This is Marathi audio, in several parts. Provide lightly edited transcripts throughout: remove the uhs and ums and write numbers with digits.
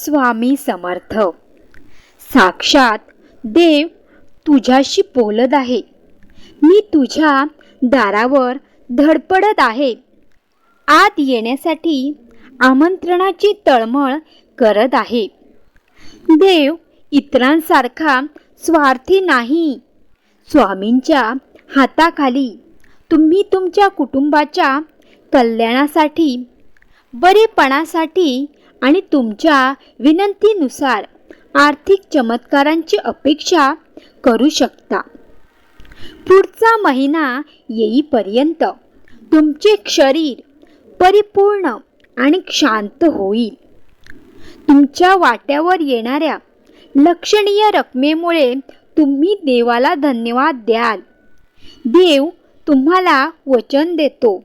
स्वामी समर्थ. साक्षात देव तुझ्याशी बोलत आहे. मी तुझ्या दारावर धडपडत आहे. आत येण्यासाठी आमंत्रणाची तळमळ करत आहे. देव इतरांसारखा स्वार्थी नाही. स्वामींच्या हाताखाली तुम्ही तुमच्या कुटुंबाच्या कल्याणासाठी, बरेपणासाठी आणि तुमच्या विनंतीनुसार आर्थिक चमत्कारांची अपेक्षा करू शकता. पुढचा महिना येईपर्यंत तुमचे शरीर परिपूर्ण आणि शांत होईल. तुमच्या वाट्यावर येणाऱ्या लक्षणीय रकमेमुळे तुम्ही देवाला धन्यवाद द्याल. देव तुम्हाला वचन देतो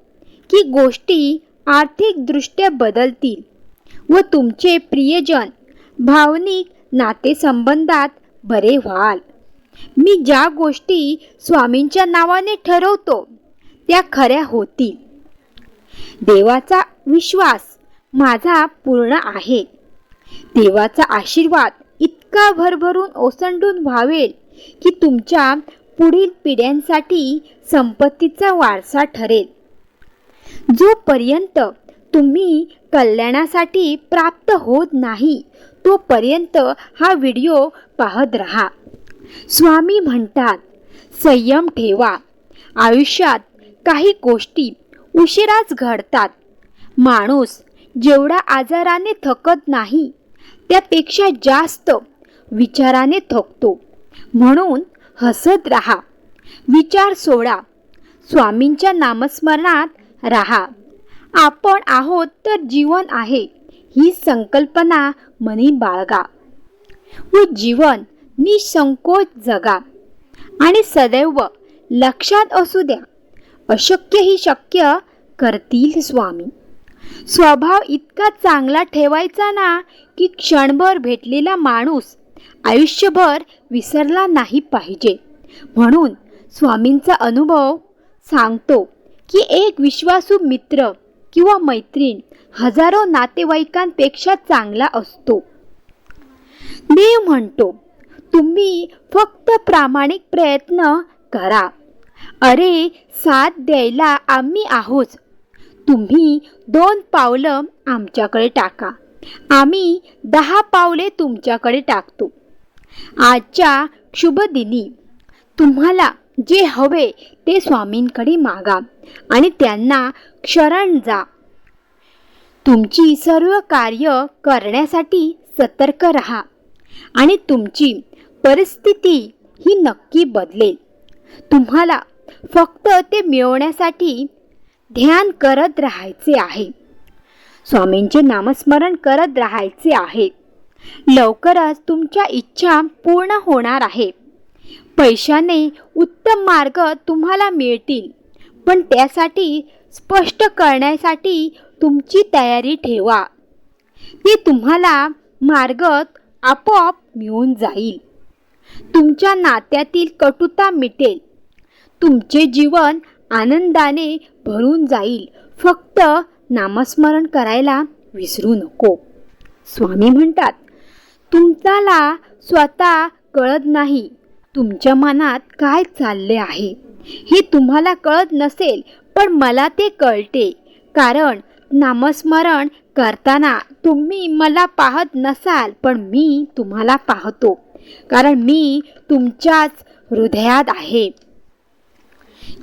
की गोष्टी आर्थिकदृष्ट्या बदलतील व तुमचे प्रियजन भावनिक नातेसंबंधात बरे व्हाल. मी ज्या गोष्टी स्वामींच्या नावाने ठरवतो त्या खऱ्या होतील. देवाचा विश्वास माझा पूर्ण आहे. देवाचा आशीर्वाद इतका भरभरून ओसंडून व्हावेल की तुमच्या पुढील पिढ्यांसाठी संपत्तीचा वारसा ठरेल. जोपर्यंत तुम्ही कल्याणासाठी प्राप्त होत नाही तोपर्यंत हा व्हिडिओ पाहत राहा. स्वामी म्हणतात, संयम ठेवा. आयुष्यात काही गोष्टी उशिराच घडतात. माणूस जेवढा आजाराने थकत नाही त्यापेक्षा जास्त विचाराने थकतो. म्हणून हसत राहा, विचार सोडा, स्वामींच्या नामस्मरणात राहा. आपण आहोत तर जीवन आहे ही संकल्पना मनी बाळगा व जीवन निसंकोच जगा. आणि सदैव लक्षात असू द्या, अशक्य ही शक्य करतील स्वामी. स्वभाव इतका चांगला ठेवायचा ना की क्षणभर भेटलेला माणूस आयुष्यभर विसरला नाही पाहिजे. म्हणून स्वामींचा अनुभव सांगतो की एक विश्वासू मित्र किंवा मैत्रीण हजारो नातेवाईकांपेक्षा चांगला असतो. देव म्हणतो, तुम्ही फक्त प्रामाणिक प्रयत्न करा. अरे, साथ द्यायला आम्ही आहोत. तुम्ही 2 पावलं आमच्याकडे टाका, आम्ही 10 पावले तुमच्याकडे टाकतो. आजच्या शुभ दिनी तुम्हाला जे हवे ते स्वामींकडे मागा आणि त्यांना शरण जा. तुमची सर्व कार्य करण्यासाठी सतर्क राहा आणि तुमची परिस्थिती ही नक्की बदलेल. तुम्हाला फक्त ते मिळवण्यासाठी ध्यान करत राहायचे आहे. स्वामींचे नामस्मरण करत राहायचे आहे. लवकरच तुमच्या इच्छा पूर्ण होणार आहे. पैशाने उत्तम मार्ग तुम्हाला मिळतील, पण त्यासाठी स्पष्ट करण्यासाठी तुमची तयारी ठेवा. ते तुम्हाला मार्ग आपोआप मिळून जाईल. तुमच्या नात्यातील कटुता मिटेल. तुमचे जीवन आनंदाने भरून जाईल. फक्त नामस्मरण करायला विसरू नको. स्वामी म्हणतात, तुमच्याला स्वतः कळत नाही तुमच्या मनात काय चालले आहे. हे तुम्हाला कळत नसेल, पण मला ते कळते. कारण नामस्मरण करताना तुम्ही मला पाहत नसाल, पण मी तुम्हाला पाहतो. कारण मी तुमच्याच हृदयात आहे.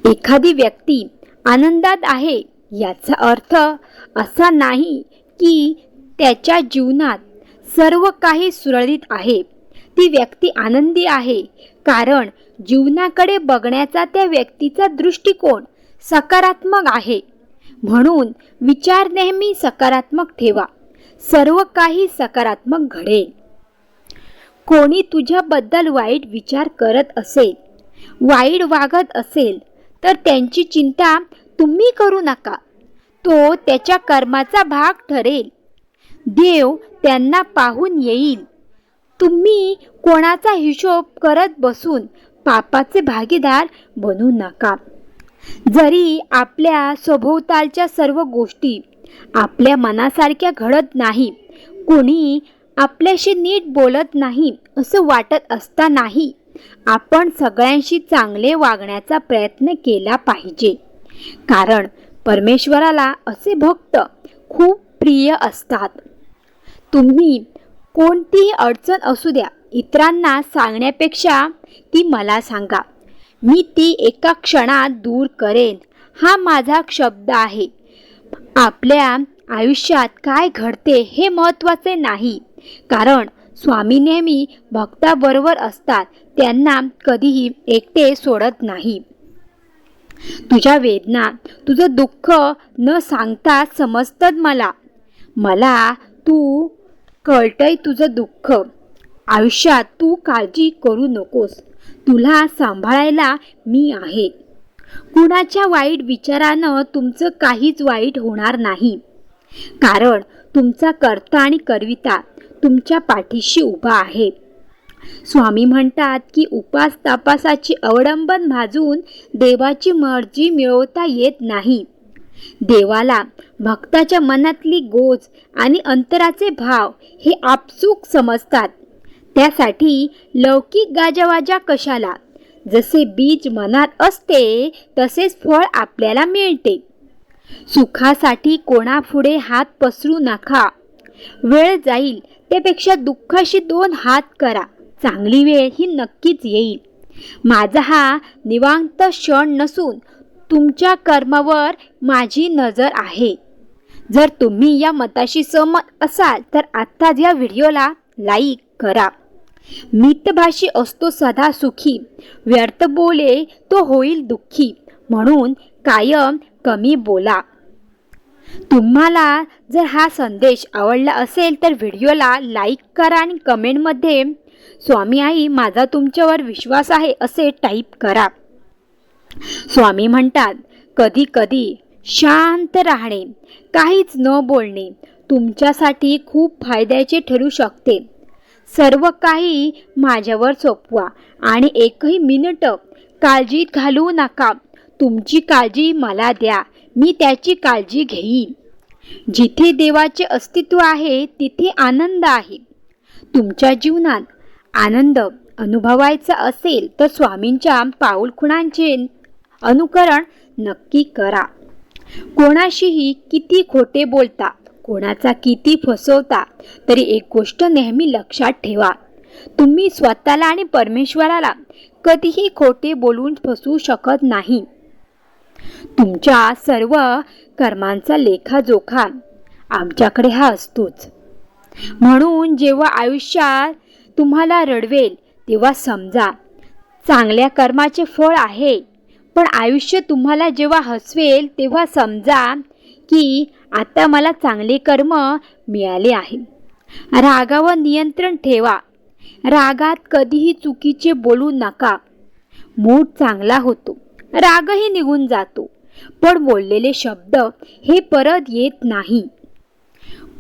एखादी व्यक्ती आनंदात आहे याचा अर्थ असा नाही की त्याच्या जीवनात सर्व काही सुरळीत आहे. ती व्यक्ती आनंदी आहे कारण जीवनाकडे बघण्याचा त्या व्यक्तीचा दृष्टिकोन सकारात्मक आहे. म्हणून विचार नेहमी सकारात्मक ठेवा. सर्व काही सकारात्मक घडेल. कोणी तुझ्याबद्दल वाईट विचार करत असेल, वाईट वागत असेल तर त्यांची चिंता तुम्ही करू नका. तो त्याच्या कर्माचा भाग ठरेल. देव त्यांना पाहून येईल. तुम्ही कोणाचा हिशोब करत बसून पापाचे भागीदार बनू नका. जरी आपल्या सभोवतालच्या सर्व गोष्टी आपल्या मनासारख्या घडत नाही, कोणी आपल्याशी नीट बोलत नाही असं वाटत असतानाही आपण सगळ्यांशी चांगले वागण्याचा प्रयत्न केला पाहिजे, कारण परमेश्वराला असे भक्त खूप प्रिय असतात. तुम्ही कोणतीही अडचण असू द्या, इतरांना सांगण्यापेक्षा ती मला सांगा, मी ती एका क्षणात दूर करेन, हा माझा शब्द आहे. आपल्या आयुष्यात काय घडते हे महत्त्वाचे नाही, कारण स्वामी नेहमी भक्ताबरोबर असतात, त्यांना कधीही एकटे सोडत नाही. तुझ्या वेदना, तुझं दुःख न सांगता समजतं मला तू कळतंय तुझं दुःख. आयुष्यात तू काळजी करू नकोस, तुला सांभाळायला मी आहे. कुणाच्या वाईट विचारानं तुमचं काहीच वाईट होणार नाही, कारण तुमचा कर्ता आणि करविता तुमच्या पाठीशी उभा आहे. स्वामी म्हणतात की उपास तापासाची अवडंबन भाजून देवाची मर्जी मिळवता येत नाही. देवाला भक्ताच्या मनातली गोज आणि अंतराचे भाव हे आपसूक समजतात. त्यासाठी लौकिक गाजावाजा कशाला? जसे बीज मनात असते तसेच फळ आपल्याला मिळते. सुखासाठी कोणापुढे हात पसरू नका. वेळ जाईल त्यापेक्षा दुःखाशी 2 हात करा. चांगली वेळ ही नक्कीच येईल. माझा हा निवांत क्षण नसून तुमच्या कर्मावर माझी नजर आहे. जर तुम्ही या मताशी सहमत असाल तर आत्ताच या व्हिडिओला लाईक करा. मितभाषी असतो सदा सुखी, व्यर्थ बोले तो होईल दुःखी, म्हणून कायम कमी बोला. तुम्हाला जर हा संदेश आवडला असेल तर व्हिडिओला लाईक करा आणि कमेंटमध्ये स्वामी आई माझा तुमच्यावर विश्वास आहे असे टाईप करा. स्वामी म्हणतात कधी कधी शांत राहणे, काहीच न बोलणे तुमच्यासाठी खूप फायद्याचे ठरू शकते. सर्व काही माझ्यावर सोपवा आणि एकही मिनिट काळजीत घालवू नका. तुमची काळजी मला द्या, मी त्याची काळजी घेईन. जिथे देवाचे अस्तित्व आहे तिथे आनंद आहे. तुमच्या जीवनात आनंद अनुभवायचा असेल तर स्वामींच्या पाऊलखुणांचे अनुकरण नक्की करा. कोणाशीही किती खोटे बोलता, कोणाचा किती फसवता, तरी एक गोष्ट नेहमी लक्षात ठेवा, तुम्ही स्वतःला आणि परमेश्वराला कधीही खोटे बोलून फसवू शकत नाही. तुमच्या सर्व कर्मांचा लेखाजोखा आमच्याकडे हा असतोच. म्हणून जेव्हा आयुष्यात तुम्हाला रडवेल तेव्हा समजा चांगल्या कर्माचे फळ आहे, पण आयुष्य तुम्हाला जेव्हा हसवेल तेव्हा समजा की आता मला चांगले कर्म मिळाले आहे. रागावर नियंत्रण ठेवा. रागात कधीही चुकीचे बोलू नका. मूड चांगला होतो, रागही निघून जातो, पण बोललेले शब्द हे परत येत नाही.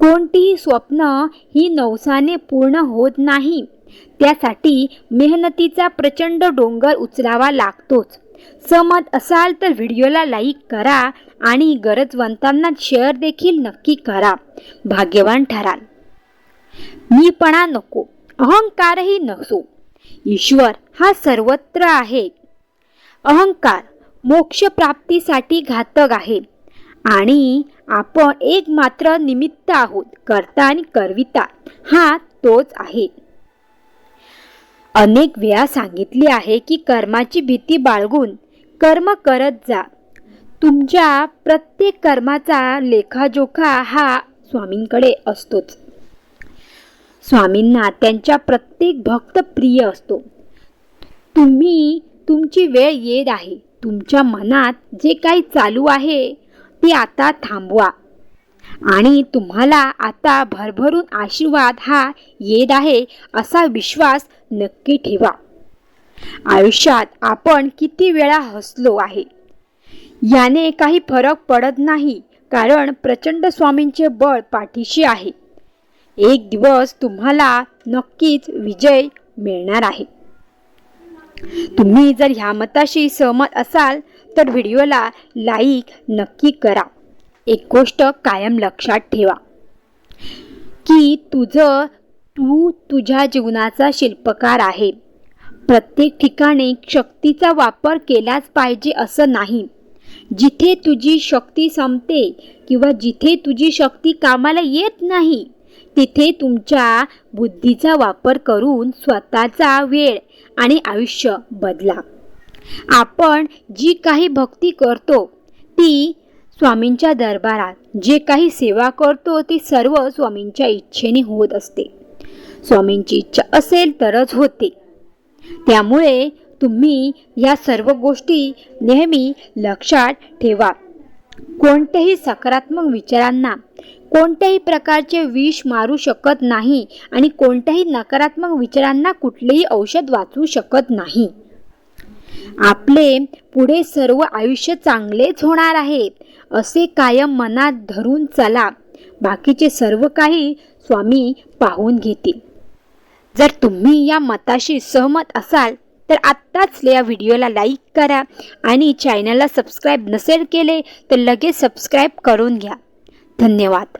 कोणतीही स्वप्न ही नवसाने पूर्ण होत नाही. त्यासाठी मेहनतीचा प्रचंड डोंगर उचलावा लागतोच. सहमत असाल तर व्हिडिओला लाईक करा आणि गरजवंतांना शेअर देखील नक्की करा. भाग्यवान ठराल. मीपणा नको, अहंकारही नसो. ईश्वर हा सर्वत्र आहे. अहंकार मोक्षप्राप्तीसाठी घातक आहे आणि आपण एक मात्र निमित्त आहोत. कर्ता आणि करविता हा तोच आहे. अनेक वेळा सांगितले आहे की कर्माची भीती बाळगून कर्म करत जा. तुमच्या प्रत्येक कर्माचा लेखाजोखा हा स्वामींकडे असतोच. स्वामींना त्यांच्या प्रत्येक भक्त प्रिय असतो. तुमची वेळ येत आहे. तुमच्या मनात जे काही चालू आहे ते आता थांबवा आणि तुम्हाला आता भरभरून आशीर्वाद हा येत आहे असा विश्वास नक्की ठेवा. आयुष्यात आपण किती वेळा हसलो आहे याने काही फरक पडत नाही, कारण प्रचंड स्वामींचे बळ पाठीशी आहे. एक दिवस तुम्हाला नक्कीच विजय मिळणार आहे. तुम्ही जर ह्या मताशी सहमत असाल तर व्हिडिओला लाईक नक्की करा. एक गोष्ट कायम लक्षात ठेवा की तुझं तू तुझ्या जीवनाचा शिल्पकार आहे. प्रत्येक ठिकाणी शक्तीचा वापर केलाच पाहिजे असं नाही. जिथे तुझी शक्ती संपते किंवा जिथे तुझी शक्ती कामाला येत नाही तिथे तुमच्या बुद्धीचा वापर करून स्वतःचा वेळ आणि आयुष्य बदला. आपण जी काही भक्ती करतो ती स्वामींच्या दरबारात, जे काही सेवा करतो ती सर्व स्वामींच्या इच्छेने होत असते. स्वामींची इच्छा असेल तरच होते. त्यामुळे तुम्ही या सर्व गोष्टी नेहमी लक्षात ठेवा. कोणत्याही सकारात्मक विचारांना कोणत्याही प्रकारचे विष मारू शकत नाही आणि कोणत्याही नकारात्मक विचारांना कुठलेही औषध वाचवू शकत नाही. आपले पुढे सर्व आयुष्य चांगलेच होणार आहे असे कायम मनात धरून चला. बाकीचे सर्व काही स्वामी पाहून घेतील. जर तुम्ही या मताशी सहमत असाल तर आत्ताच या व्हिडिओला लाईक करा आणि चॅनलला सबस्क्राईब नसेल केले तर लगेच सबस्क्राईब करून घ्या. धन्यवाद.